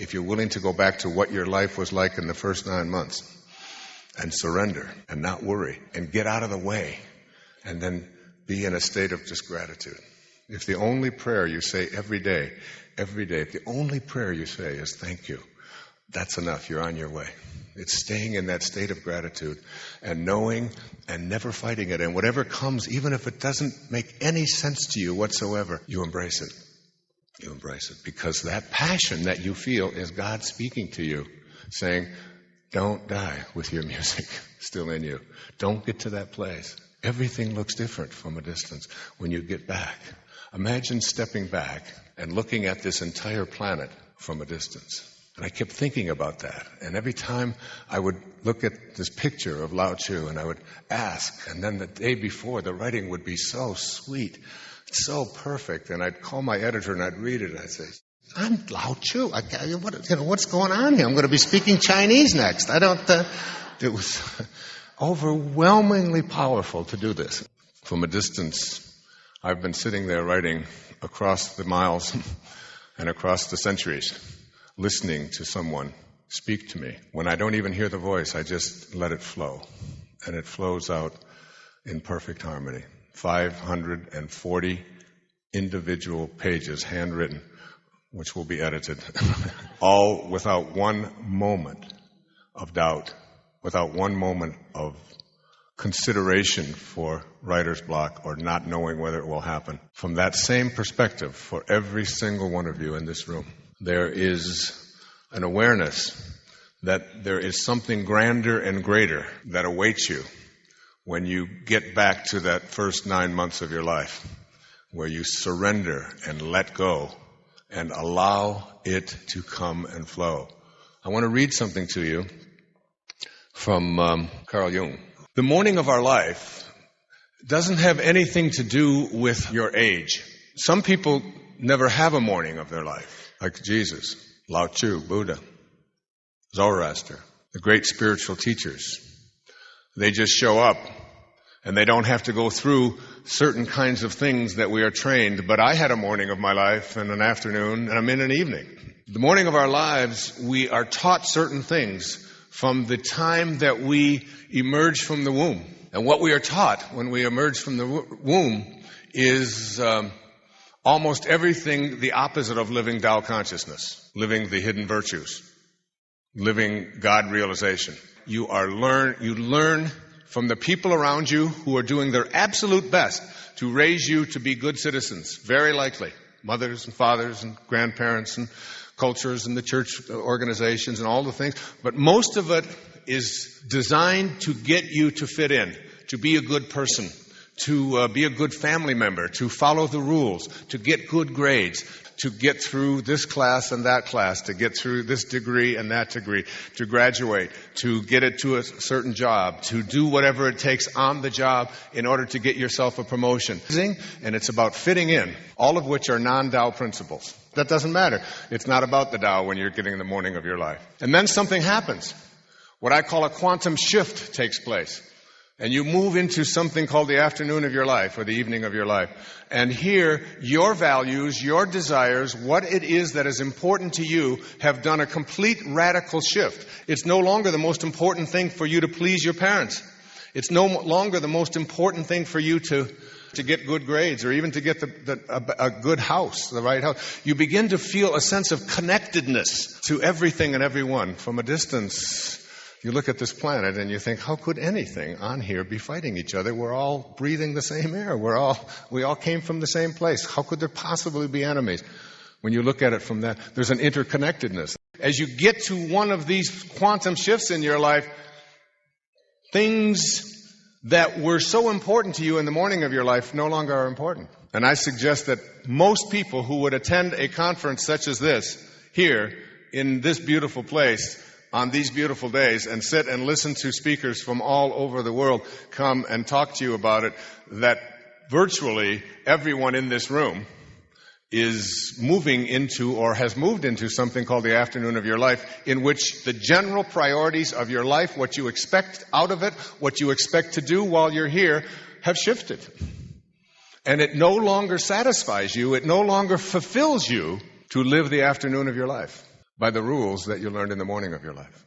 if you're willing to go back to what your life was like in the first 9 months and surrender and not worry and get out of the way and then be in a state of just gratitude. If the only prayer you say every day, if the only prayer you say is thank you, that's enough. You're on your way. It's staying in that state of gratitude and knowing and never fighting it. And whatever comes, even if it doesn't make any sense to you whatsoever, you embrace it. You embrace it. Because that passion that you feel is God speaking to you, saying, don't die with your music still in you. Don't get to that place. Everything looks different from a distance when you get back. Imagine stepping back and looking at this entire planet from a distance. And I kept thinking about that. And every time I would look at this picture of Lao Tzu and I would ask, and then the day before the writing would be so sweet, so perfect. And I'd call my editor and I'd read it and I'd say, I'm Lao Tzu. What's going on here? I'm going to be speaking Chinese next. It was overwhelmingly powerful to do this. From a distance, I've been sitting there writing across the miles and across the centuries, listening to someone speak to me. When I don't even hear the voice, I just let it flow. And it flows out in perfect harmony. 540 individual pages, handwritten, which will be edited, all without one moment of doubt, without one moment of consideration for writer's block or not knowing whether it will happen. From that same perspective, for every single one of you in this room, there is an awareness that there is something grander and greater that awaits you when you get back to that first 9 months of your life, where you surrender and let go and allow it to come and flow. I want to read something to you from Carl Jung. The morning of our life doesn't have anything to do with your age. Some people never have a morning of their life, like Jesus, Lao Tzu, Buddha, Zoroaster, the great spiritual teachers. They just show up, and they don't have to go through certain kinds of things that we are trained. But I had a morning of my life and an afternoon, and I'm in an evening. The morning of our lives, we are taught certain things from the time that we emerge from the womb. And what we are taught when we emerge from the womb is almost everything the opposite of living Tao consciousness, living the hidden virtues, living God realization. You learn from the people around you who are doing their absolute best to raise you to be good citizens, very likely. Mothers and fathers and grandparents and cultures and the church organizations and all the things. But most of it is designed to get you to fit in, to be a good person, to be a good family member, to follow the rules, to get good grades, to get through this class and that class, to get through this degree and that degree, to graduate, to get it to a certain job, to do whatever it takes on the job in order to get yourself a promotion. And it's about fitting in, all of which are non-Tao principles. That doesn't matter. It's not about the Tao when you're getting the morning of your life. And then something happens. What I call a quantum shift takes place. And you move into something called the afternoon of your life or the evening of your life. And here, your values, your desires, what it is that is important to you have done a complete radical shift. It's no longer the most important thing for you to please your parents. It's no longer the most important thing for you to get good grades or even to get a good house, the right house. You begin to feel a sense of connectedness to everything and everyone from a distance. You look at this planet and you think, how could anything on here be fighting each other? We're all breathing the same air. We all came from the same place. How could there possibly be enemies? When you look at it from that, there's an interconnectedness. As you get to one of these quantum shifts in your life, things that were so important to you in the morning of your life no longer are important. And I suggest that most people who would attend a conference such as this, here, in this beautiful place, on these beautiful days, and sit and listen to speakers from all over the world come and talk to you about it, that virtually everyone in this room is moving into or has moved into something called the afternoon of your life, in which the general priorities of your life, what you expect out of it, what you expect to do while you're here, have shifted. And it no longer satisfies you, it no longer fulfills you to live the afternoon of your life. by the rules that you learned in the morning of your life.